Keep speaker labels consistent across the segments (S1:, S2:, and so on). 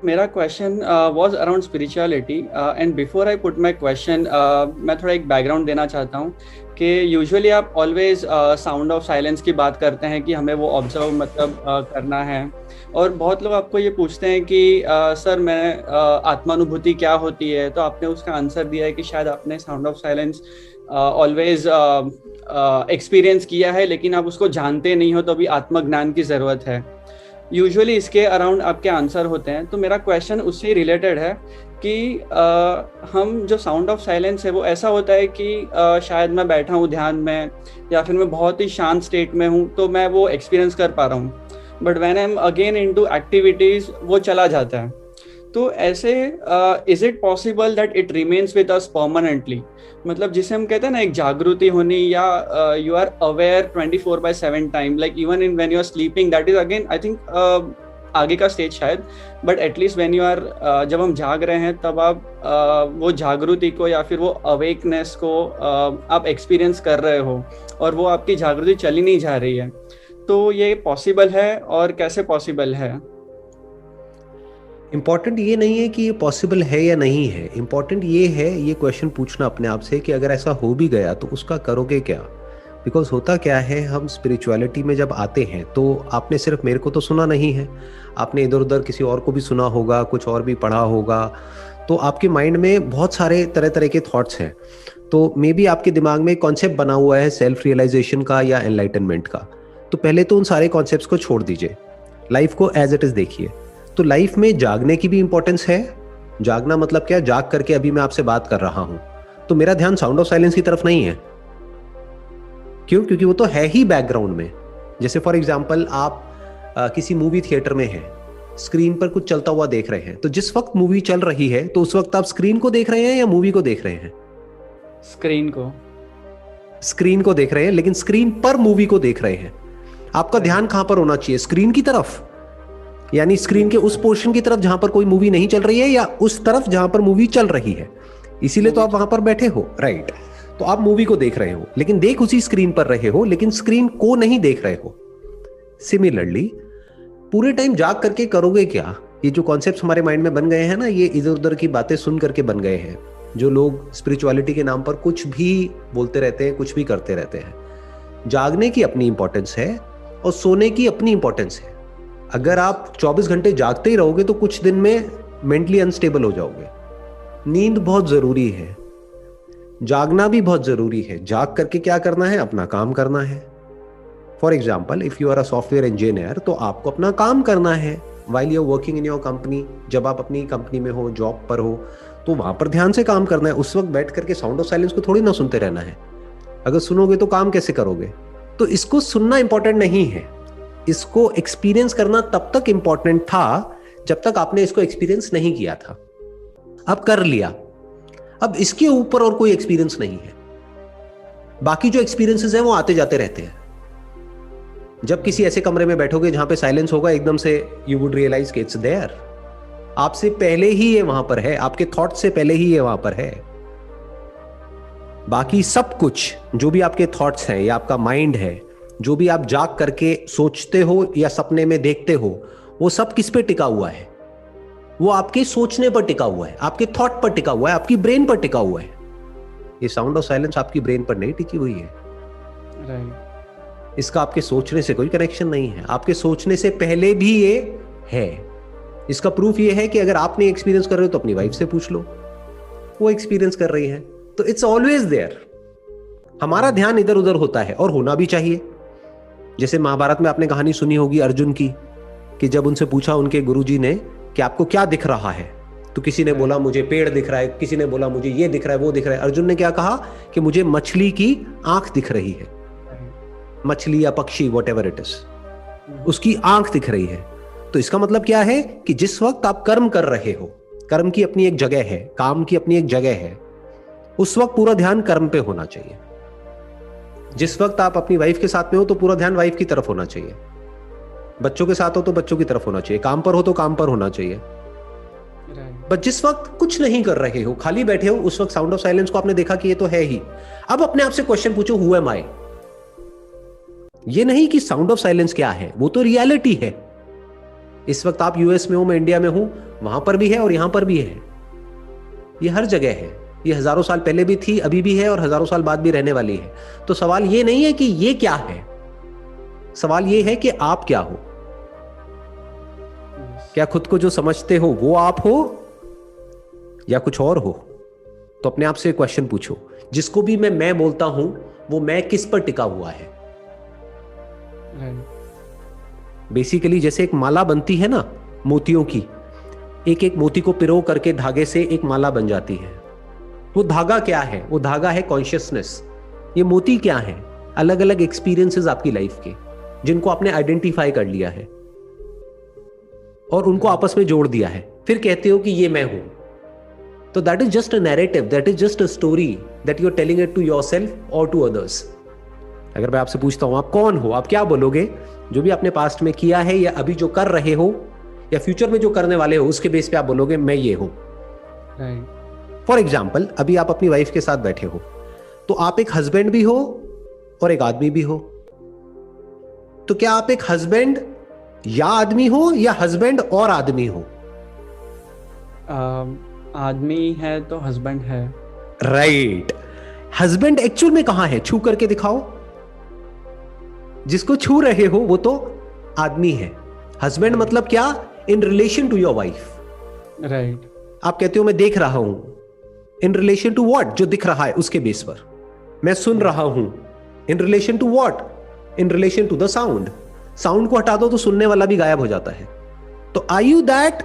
S1: मेरा question was around spirituality and before I put my question मैं थोड़ा एक बैकग्राउंड देना चाहता हूँ कि यूजुअली आप ऑलवेज साउंड ऑफ साइलेंस की बात करते हैं कि हमें वो ऑब्जर्व मतलब करना है। और बहुत लोग आपको ये पूछते हैं कि सर मैं आत्मानुभूति क्या होती है, तो आपने उसका आंसर दिया है कि शायद आपने sound of silence always experience किया है, लेकिन आप उसको जानते नहीं हो, तो अभी आत्मज्ञान की ज़रूरत है। यूजुअली इसके अराउंड आपके आंसर होते हैं। तो मेरा क्वेश्चन उससे रिलेटेड है कि हम जो साउंड ऑफ साइलेंस है वो ऐसा होता है कि शायद मैं बैठा हूँ ध्यान में, या फिर मैं बहुत ही शांत स्टेट में हूँ तो मैं वो एक्सपीरियंस कर पा रहा हूँ, but when I am again into activities वो चला जाता है। तो ऐसे is it possible that it remains with us permanently, मतलब जिसे हम कहते हैं ना एक जागृति होनी, या you are aware 24/7 time, like even in when you are sleeping, that is again I think आगे का स्टेज शायद, but at least when you are जब हम जाग रहे हैं तब आप वो जागृति को या फिर वो अवेकनेस को आप एक्सपीरियंस कर रहे हो, और वो आपकी जागृति चली नहीं जा रही है। तो ये पॉसिबल है और कैसे पॉसिबल है?
S2: इम्पॉर्टेंट ये नहीं है कि ये पॉसिबल है या नहीं है, इम्पॉर्टेंट ये है ये क्वेश्चन पूछना अपने आप से कि अगर ऐसा हो भी गया तो उसका करोगे क्या। बिकॉज होता क्या है, हम स्पिरिचुअलिटी में जब आते हैं तो आपने सिर्फ मेरे को तो सुना नहीं है, आपने इधर उधर किसी और को भी सुना होगा, कुछ और भी पढ़ा होगा, तो आपके माइंड में बहुत सारे तरह तरह के थॉट्स हैं। तो मे बी आपके दिमाग में कॉन्सेप्ट बना हुआ है सेल्फ रियलाइजेशन का या एनलाइटनमेंट का। तो पहले तो उन सारे कॉन्सेप्ट्स को छोड़ दीजिए, लाइफ को एज इट इज देखिए। तो लाइफ में जागने की भी इंपॉर्टेंस है। जागना मतलब क्या, जाग करके अभी मैं आपसे बात कर रहा हूं तो मेरा ध्यान साउंड ऑफ साइलेंस की तरफ नहीं है। क्यों? क्योंकि वो तो है ही बैकग्राउंड में। जैसे फॉर एग्जाम्पल आप किसी मूवी थिएटर में हैं, स्क्रीन पर कुछ चलता हुआ देख रहे हैं, तो जिस वक्त मूवी चल रही है तो उस वक्त आप स्क्रीन को देख रहे हैं या मूवी को देख रहे हैं?
S1: स्क्रीन को।
S2: स्क्रीन को देख रहे हैं, लेकिन स्क्रीन पर मूवी को देख रहे हैं। आपका ध्यान कहां पर होना चाहिए? स्क्रीन की तरफ, यानी स्क्रीन के उस पोर्शन की तरफ जहां पर कोई मूवी नहीं चल रही है, या उस तरफ जहां पर मूवी चल रही है? इसीलिए तो आप वहां पर बैठे हो, राइट। तो आप मूवी को देख रहे हो, लेकिन देख उसी स्क्रीन पर रहे हो, लेकिन स्क्रीन को नहीं देख रहे हो। सिमिलरली पूरे टाइम जाग करके करोगे क्या? ये जो कॉन्सेप्ट्स हमारे माइंड में बन गए हैं ना, ये इधर उधर की बातें सुन करके बन गए हैं। जो लोग स्पिरिचुअलिटी के नाम पर कुछ भी बोलते रहते हैं, कुछ भी करते रहते हैं। जागने की अपनी इंपॉर्टेंस है और सोने की अपनी इंपॉर्टेंस है। अगर आप 24 घंटे जागते ही रहोगे तो कुछ दिन में मेंटली अनस्टेबल हो जाओगे। नींद बहुत जरूरी है, जागना भी बहुत जरूरी है। जाग करके क्या करना है? अपना काम करना है। For example, if you are a software engineer तो आपको अपना काम करना है while you are working in your company. जब आप अपनी कंपनी में हो, जॉब पर हो, तो वहां पर ध्यान से काम करना है। उस वक्त बैठ करके साउंड ऑफ साइलेंस को थोड़ी ना सुनते रहना है। अगर सुनोगे तो काम कैसे करोगे? तो इसको सुनना इंपॉर्टेंट नहीं है, इसको एक्सपीरियंस करना तब तक इंपॉर्टेंट था जब तक आपने इसको एक्सपीरियंस नहीं किया था। अब कर लिया, अब इसके ऊपर और कोई एक्सपीरियंस नहीं है। बाकी जो एक्सपीरियंसेस हैं वो आते जाते रहते हैं। जब किसी ऐसे कमरे में बैठोगे जहां पे साइलेंस होगा, एकदम से यू वुड रियलाइज कि इट्स देयर। आपसे पहले ही ये वहां पर है, आपके थॉट से पहले ही ये वहां पर है। बाकी सब कुछ जो भी आपके थॉट्स हैं या आपका माइंड है, जो भी आप जाग करके सोचते हो या सपने में देखते हो, वो सब किस पे टिका हुआ है? वो आपके सोचने पर टिका हुआ है, आपके थॉट पर टिका हुआ है, आपकी ब्रेन पर टिका हुआ है। ये साउंड ऑफ साइलेंस आपकी ब्रेन पर नहीं टिकी हुई है। इसका आपके सोचने से कोई कनेक्शन नहीं है। आपके सोचने से पहले भी ये है। इसका प्रूफ ये है कि अगर आप नहीं एक्सपीरियंस कर रहे हो तो अपनी वाइफ से पूछ लो, वो एक्सपीरियंस कर रही है। तो इट्स ऑलवेज देयर। हमारा ध्यान इधर उधर होता है और होना भी चाहिए। जैसे महाभारत में आपने कहानी सुनी होगी अर्जुन की, कि जब उनसे पूछा उनके गुरुजी ने कि आपको क्या दिख रहा है, तो किसी ने बोला मुझे पेड़ दिख रहा है, किसी ने बोला मुझे ये दिख रहा है, वो दिख रहा है। अर्जुन ने क्या कहा कि मुझे मछली की आंख दिख रही है। मछली या पक्षी, वॉट एवर इट इज, उसकी आंख दिख रही है। तो इसका मतलब क्या है कि जिस वक्त आप कर्म कर रहे हो, कर्म की अपनी एक जगह है, काम की अपनी एक जगह है, उस वक्त पूरा ध्यान कर्म पे होना चाहिए। जिस वक्त आप अपनी वाइफ के साथ में हो तो पूरा ध्यान वाइफ की तरफ होना चाहिए। बच्चों के साथ हो तो बच्चों की तरफ होना चाहिए। काम पर हो तो काम पर होना चाहिए। बट जिस वक्त कुछ नहीं कर रहे हो, खाली बैठे हो, उस वक्त साउंड ऑफ साइलेंस को आपने देखा कि ये तो है ही। अब अपने आप से क्वेश्चन पूछो, हु एम आई? ये नहीं कि साउंड ऑफ साइलेंस क्या है, वो तो रियलिटी है। इस वक्त आप यूएस में हो, मैं इंडिया में हूं, वहां पर भी है और यहां पर भी है। ये हर जगह है। ये हजारों साल पहले भी थी, अभी भी है और हजारों साल बाद भी रहने वाली है। तो सवाल ये नहीं है कि ये क्या है, सवाल ये है कि आप क्या हो। क्या खुद को जो समझते हो वो आप हो या कुछ और हो? तो अपने आप से क्वेश्चन पूछो, जिसको भी मैं बोलता हूं, वो मैं किस पर टिका हुआ है? बेसिकली जैसे एक माला बनती है ना मोतियों की, एक एक मोती को पिरो करके धागे से एक माला बन जाती है। वो धागा क्या है? वो धागा है कॉन्शियसनेस। ये मोती क्या है? अलग अलग एक्सपीरियंसेस आपकी लाइफ के, जिनको आपने आइडेंटिफाई कर लिया है और उनको आपस में जोड़ दिया है, फिर कहते हो कि ये मैं हूं। तो that is just a narrative, that is just a story that you are telling it to yourself और टू अदर्स। अगर मैं आपसे पूछता हूं आप कौन हो, आप क्या बोलोगे? जो भी आपने पास्ट में किया है या अभी जो कर रहे हो या फ्यूचर में जो करने वाले हो, उसके बेस पे आप बोलोगे मैं ये हूं। फॉर एग्जाम्पल, अभी आप अपनी वाइफ के साथ बैठे हो, तो आप एक हस्बैंड भी हो और एक आदमी भी हो। तो क्या आप एक हस्बैंड या आदमी हो या हस्बैंड और आदमी हो?
S1: आदमी है तो हस्बैंड है।
S2: राइट। हस्बैंड एक्चुअल में कहां है? छू करके दिखाओ। जिसको छू रहे हो वो तो आदमी है। हस्बैंड मतलब क्या? In relation to your wife.
S1: Right.
S2: आप कहते हो मैं देख रहा हूं, इन रिलेशन टू व्हाट? जो दिख रहा है उसके बेस पर। मैं सुन रहा हूं, in relation to what? In relation to the sound. Sound को हटा दो तो सुनने वाला भी गायब हो जाता है। तो आर यू दैट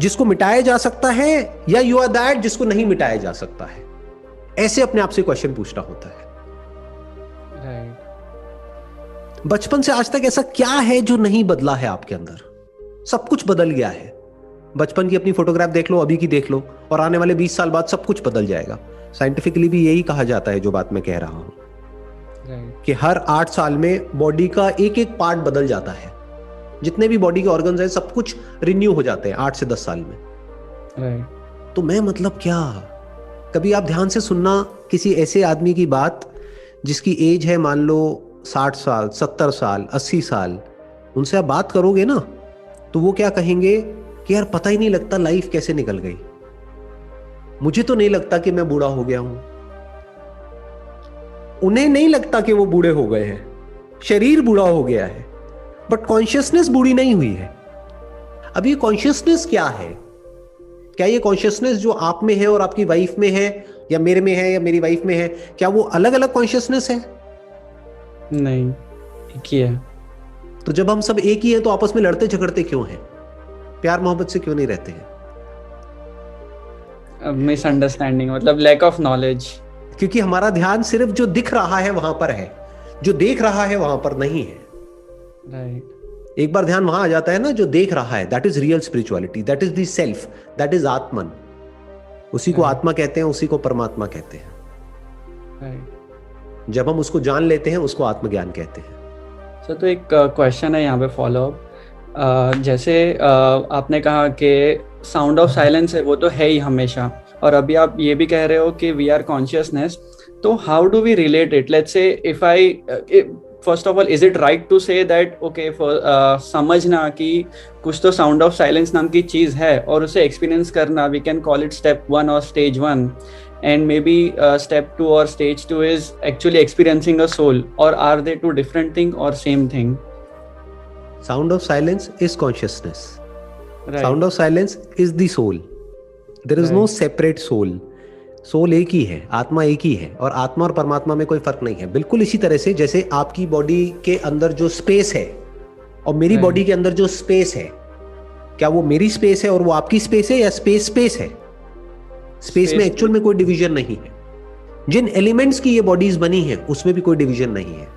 S2: जिसको मिटाया जा सकता है या यू आर दैट जिसको नहीं मिटाया जा सकता है? ऐसे अपने आप से क्वेश्चन पूछना होता है। बचपन से आज तक ऐसा क्या है जो नहीं बदला है आपके अंदर? सब कुछ बदल गया है। बचपन की अपनी फोटोग्राफ देख लो, अभी की देख लो, और आने वाले 20 साल बाद सब कुछ बदल जाएगा। साइंटिफिकली भी यही कहा जाता है जो बात मैं कह रहा हूं, कि हर 8 साल में बॉडी का एक एक पार्ट बदल जाता है। जितने भी बॉडी के ऑर्गन्स हैं सब कुछ रिन्यू हो जाते हैं 8 से 10 साल में। तो मैं मतलब क्या? कभी आप ध्यान से सुनना किसी ऐसे आदमी की बात जिसकी एज है मान लो 60 साल, 70 साल, 80 साल, उनसे आप बात करोगे ना तो वो क्या कहेंगे कि यार पता ही नहीं लगता लाइफ कैसे निकल गई। मुझे तो नहीं लगता कि मैं बूढ़ा हो गया हूं। उन्हें नहीं लगता कि वो बूढ़े हो गए हैं, शरीर बूढ़ा हो गया है, बट कॉन्शियसनेस बूढ़ी नहीं हुई है। अब ये कॉन्शियसनेस क्या है? क्या ये कॉन्शियसनेस जो आप में है और आपकी वाइफ में है, या मेरे में है या मेरी वाइफ में है, क्या वो अलग अलग कॉन्शियसनेस है?
S1: नहीं, एक ही है।
S2: तो जब हम सब एक ही है तो आपस में लड़ते झगड़ते क्यों हैं? प्यार मोहब्बत से क्यों नहीं रहते हैं?
S1: मिसअंडरस्टैंडिंग, मतलब लैक ऑफ नॉलेज।
S2: क्योंकि हमारा ध्यान सिर्फ जो दिख रहा है वहां पर है, जो देख रहा है वहां पर नहीं है।
S1: राइट।
S2: एक बार ध्यान वहां आ जाता है ना, जो देख रहा है, that is real spirituality, that is the self, that is आत्मन। उसी को आत्मा कहते हैं, उसी को परमात्मा कहते हैं।
S1: राइट।
S2: जब हम उसको जान लेते हैं उसको आत्मज्ञान कहते हैं।
S1: सर, तो एक क्वेश्चन है यहाँ पे फॉलो अप। जैसे आपने कहा कि साउंड ऑफ साइलेंस है वो तो है ही हमेशा, और अभी आप ये भी कह रहे हो कि वी आर कॉन्शियसनेस। तो how do we relate it? Let's say if I first of all, is it right to say that okay, समझना कि कुछ तो साउंड ऑफ साइलेंस नाम की चीज है और उसे एक्सपीरियंस करना, we can call it step 1 और stage 1, and maybe step 2 or stage 2 is actually experiencing a soul, or are they two different thing or same thing?
S2: Sound of silence is consciousness.
S1: Right.
S2: Sound of silence is the soul. There is no separate soul. Soul एक ही है, आत्मा एक ही है, और आत्मा और परमात्मा में कोई फर्क नहीं है। बिल्कुल इसी तरह से जैसे आपकी बॉडी के अंदर जो स्पेस है और मेरी बॉडी के अंदर जो स्पेस है, क्या वो मेरी स्पेस है और वो आपकी स्पेस है, या स्पेस स्पेस है? स्पेस में एक्चुअल में कोई डिवीजन नहीं है। जिन एलिमेंट्स की ये बॉडीज बनी है उसमें भी कोई डिवीजन नहीं है।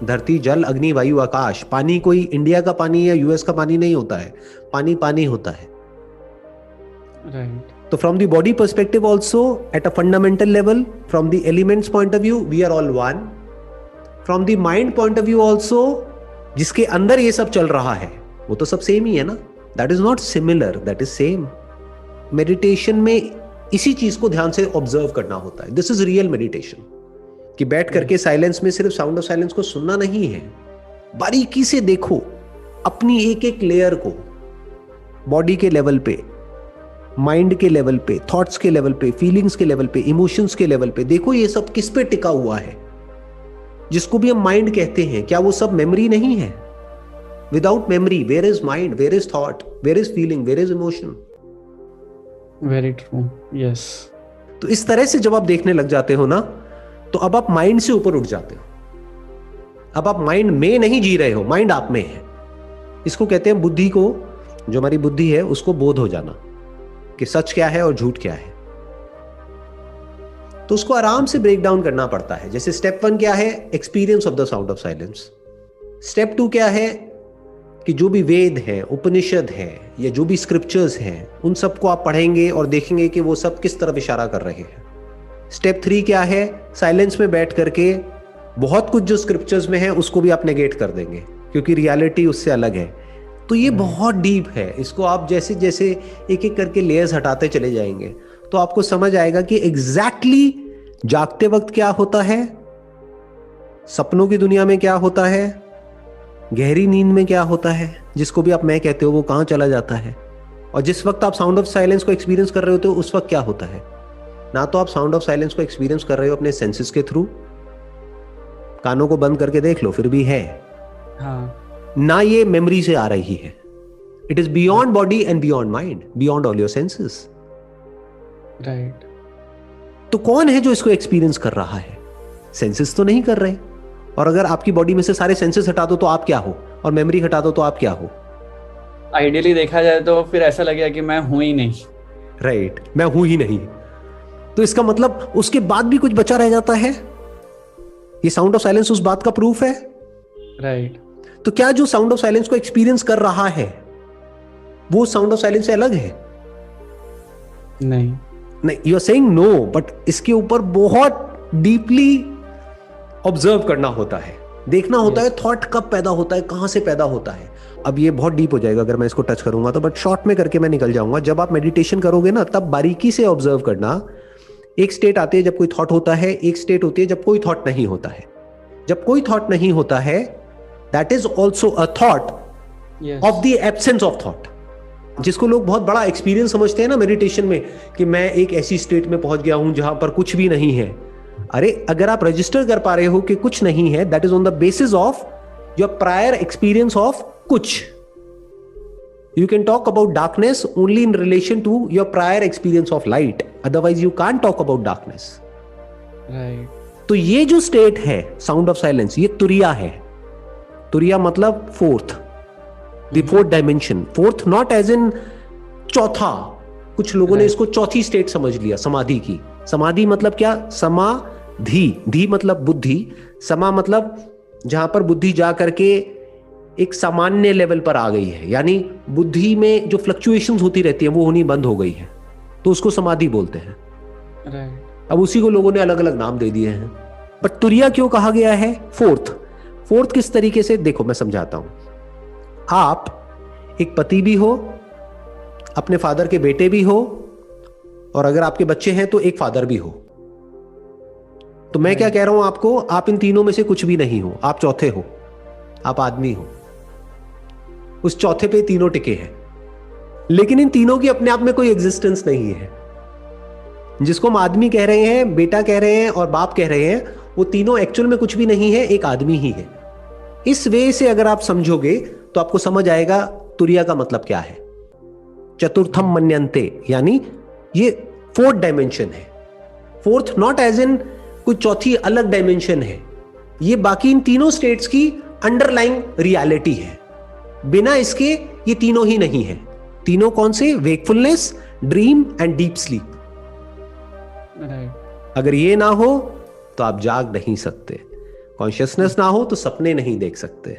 S2: धरती, जल, अग्नि, वायु, आकाश। पानी कोई इंडिया का पानी या यूएस का पानी नहीं होता है, पानी पानी होता है।
S1: राइट।
S2: तो from the body perspective also, at a fundamental level, from the elements point of view, we are all one. From the mind point of view also, जिसके अंदर ये सब चल रहा है वो तो सब सेम ही है ना। That is not similar, that is same. Meditation में इसी चीज को ध्यान से ऑब्जर्व करना होता है। दिस इज रियल मेडिटेशन, कि बैठ करके साइलेंस में सिर्फ साउंड ऑफ साइलेंस को सुनना नहीं है, बारीकी से देखो अपनी एक एक लेयर को बॉडी के लेवल पे, माइंड के लेवल पे, थॉट्स के लेवल पे, फीलिंग्स के लेवल पे, इमोशंस के लेवल पे, देखो ये सब किस पे टिका हुआ है, जिसको भी हम माइंड कहते हैं, क्या वो सब मेमोरी नहीं है? Without memory where is mind, where is thought, where is feeling, where is emotion?
S1: Very true, yes.
S2: तो इस तरह से जब आप देखने लग जाते हो ना, तो अब आप माइंड से ऊपर उठ जाते हो। अब आप माइंड में नहीं जी रहे हो, माइंड आप में है। इसको कहते हैं बुद्धि को, जो हमारी बुद्धि है उसको बोध हो जाना कि सच क्या है और झूठ क्या है। तो उसको आराम से ब्रेक डाउन करना पड़ता है। जैसे स्टेप 1 क्या है? Experience of the sound of silence. Step 2 क्या है? कि जो भी वेद है, उपनिषद है, या जो भी स्क्रिप्चर्स हैं, उन सबको आप पढ़ेंगे और देखेंगे कि वो सब किस तरफ इशारा कर रहे हैं। स्टेप 3 क्या है? साइलेंस में बैठ करके बहुत कुछ जो स्क्रिप्चर्स में है उसको भी आप नेगेट कर देंगे, क्योंकि रियलिटी उससे अलग है। तो ये बहुत डीप है। इसको आप जैसे जैसे एक एक करके लेयर्स हटाते चले जाएंगे तो आपको समझ आएगा कि एग्जैक्टली जागते वक्त क्या होता है, सपनों की दुनिया में क्या होता है, गहरी नींद में क्या होता है, जिसको भी आप मैं कहते हो, वो कहां चला जाता है, और जिस वक्त आप साउंड ऑफ साइलेंस को एक्सपीरियंस कर रहे होते हो उस वक्त क्या होता है। ना तो आप साउंड ऑफ साइलेंस को एक्सपीरियंस कर रहे हो अपने सेंसेस के थ्रू, कानों को बंद करके देख लो फिर भी है,
S1: हाँ,
S2: ना ये मेमोरी से आ रही है। It is beyond body and beyond mind, beyond all your senses.
S1: Right.
S2: तो कौन है जो इसको एक्सपीरियंस कर रहा है? सेंसेस तो नहीं कर रहे। और अगर आपकी बॉडी में से सारे सेंसेस हटा दो तो आप क्या हो, और मेमोरी हटा दो तो आप क्या हो?
S1: आइडियली देखा जाए तो फिर ऐसा लगेगा कि मैं हूं ही नहीं।
S2: राइट, मैं हूं ही नहीं। तो इसका मतलब उसके बाद भी कुछ बचा रह जाता है। ये साउंड ऑफ साइलेंस उस बात का प्रूफ है।
S1: राइट।
S2: तो क्या जो साउंड ऑफ साइलेंस को एक्सपीरियंस कर रहा है वो साउंड ऑफ साइलेंस से अलग है?
S1: नहीं।
S2: नहीं, you are saying no, but इसके ऊपर बहुत डीपली ऑब्जर्व करना होता है, देखना होता है थॉट कब पैदा होता है, कहां से पैदा होता है। अब ये बहुत डीप हो जाएगा अगर मैं इसको टच करूंगा तो, बट शॉर्ट में करके मैं निकल जाऊंगा। जब आप मेडिटेशन करोगे ना, तब बारीकी से ऑब्जर्व करना। एक स्टेट आती है जब कोई थॉट होता है, एक स्टेट होती है जब कोई थॉट नहीं होता है। जब कोई थॉट नहीं होता है, that is also a thought of the absence of thought, जिसको लोग बहुत बड़ा एक्सपीरियंस समझते हैं ना मेडिटेशन में, कि मैं एक ऐसी स्टेट में पहुंच गया हूं जहां पर कुछ भी नहीं है। अरे अगर आप रजिस्टर कर पा रहे हो कि कुछ नहीं है, that is on the basis of your prior experience of कुछ। You can talk about darkness only in relation to your prior experience of light. Otherwise, you can't talk about darkness.
S1: Right.
S2: तो ये जो state है sound of silence, ये तुरिया है। तुरिया मतलब fourth, the fourth dimension. Fourth not as in चौथा। कुछ लोगों ने इसको चौथी स्टेट समझ लिया, समाधि की। समाधि मतलब क्या? समाधि, धी मतलब बुद्धि, समा मतलब जहां पर बुद्धि जा करके एक सामान्य लेवल पर आ गई है, यानी बुद्धि में जो फ्लक्चुएशंस होती रहती है वो होनी बंद हो गई है, तो उसको समाधि बोलते हैं।
S1: Right.
S2: अब उसी को लोगों ने अलग अलग नाम दे दिए हैं। बट तुरिया क्यों कहा गया है? फोर्थ। फोर्थ किस तरीके से? देखो मैं समझाता हूं। आप एक पति भी हो, अपने फादर के बेटे भी हो, और अगर आपके बच्चे हैं तो एक फादर भी हो। तो मैं क्या कह रहा हूं आपको? आप इन तीनों में से कुछ भी नहीं हो, आप चौथे हो, आप आदमी हो। उस चौथे पे तीनों टिके हैं, लेकिन इन तीनों की अपने आप में कोई एग्जिस्टेंस नहीं है। जिसको हम आदमी कह रहे हैं, बेटा कह रहे हैं और बाप कह रहे हैं, वो तीनों एक्चुअल में कुछ भी नहीं है, एक आदमी ही है। इस वे से अगर आप समझोगे तो आपको समझ आएगा तुरिया का मतलब क्या है। चतुर्थम मन्यन्ते, यानी ये फोर्थ डायमेंशन है। फोर्थ नॉट एज इन कोई चौथी अलग डायमेंशन है, ये बाकी इन तीनों स्टेट्स की अंडरलाइंग रियलिटी है। बिना इसके ये तीनों ही नहीं है। तीनों कौन से? Wakefulness, dream and deep sleep. अगर ये ना हो तो आप जाग नहीं सकते। कॉन्शियसनेस ना हो तो सपने नहीं देख सकते।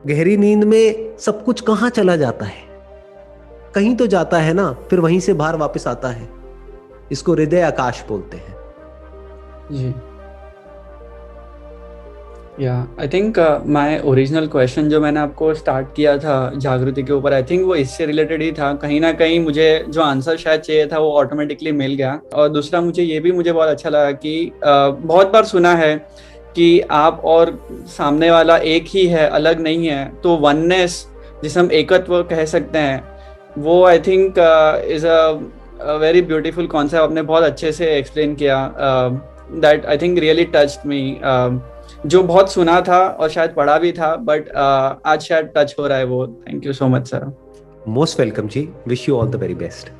S2: गहरी नींद में सब कुछ कहां चला जाता है? कहीं तो जाता है ना, फिर वहीं से बाहर वापस आता है। इसको हृदय आकाश बोलते हैं।
S1: जी। या I think my original question जो मैंने आपको स्टार्ट किया था जागृति के ऊपर, आई थिंक वो इससे रिलेटेड ही था। कहीं ना कहीं मुझे जो आंसर शायद चाहिए था वो ऑटोमेटिकली मिल गया। और दूसरा मुझे बहुत अच्छा लगा कि बहुत बार सुना है कि आप और सामने वाला एक ही है, अलग नहीं है। तो वननेस जिसे हम एकत्व कह सकते हैं, वो I think is a very beautiful concept. आपने बहुत अच्छे से एक्सप्लेन किया, that I think really touched me. जो बहुत सुना था और शायद पढ़ा भी था, बट आज शायद टच हो रहा है वो। Thank you so much sir.
S2: Most welcome ji, wish you all the very best.